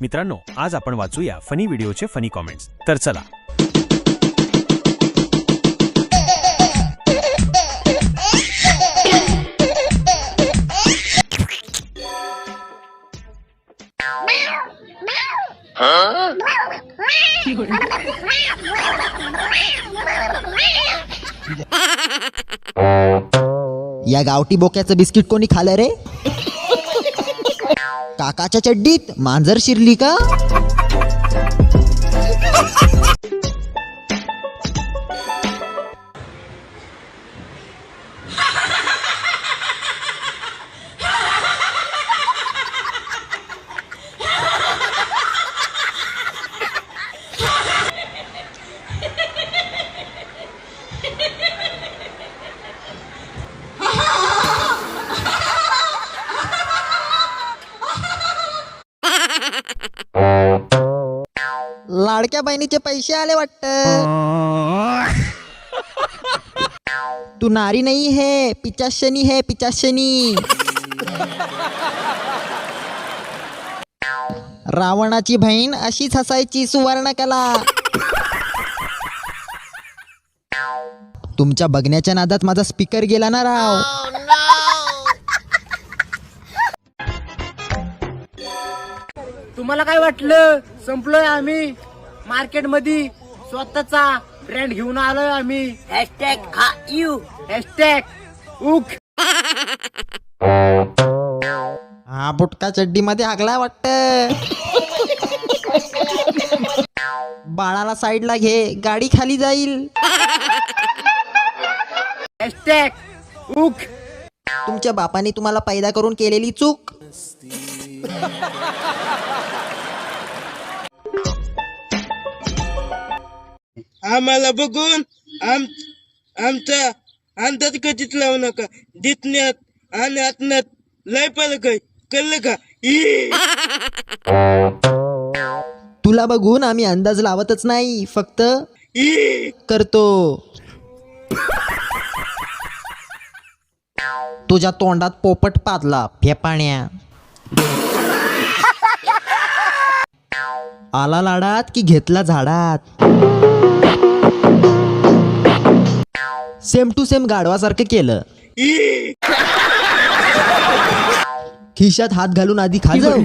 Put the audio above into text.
मित्रांनो, आज आपण वाचूया फनी व्हिडिओचे फनी कॉमेंट्स. तर चला. या गावठी बोक्याचं बिस्किट कोणी खालं रे? काकाच्या चड्डीत मांजर शिरली का? लाडक्या बहिणीचे पैसे आले वाटतं. तू नारी नाही है, पिचाशनी है, पिचाशनी. रावणाची बहीण अशीच हसायची सुवर्णकला. तुमच्या बघण्याच्या नादात माझा स्पीकर गेला ना राव. तुम्हाला काय वाटलं संपलोय आम्ही मार्केट मध्ये स्वतःचा ब्रँड घेऊन आलोय आम्ही. हॅशटॅग उख. हा बुटका चड्डी मध्ये हागला वाटत. बाळाला साईडला घे, गाडी खाली जाईल. हॅशटॅग उख. तुमच्या बापाने तुम्हाला पैदा करून केलेली चूक. आम्हाला बघून आमचा अंदाज कधीच लावू नका. दिसण्यात आणि आत्म्यात लय फरक आहे, कळलं का? तुला बघून आम्ही अंदाज लावतच नाही, फक्त करतो. तुझ्या तोंडात पोपट पाजला फेपाण्या. आला लाडात की घेतला झाडात. सेम टू सेम गाढवासारखं केलं. खिशात हात घालून आधी खाजव.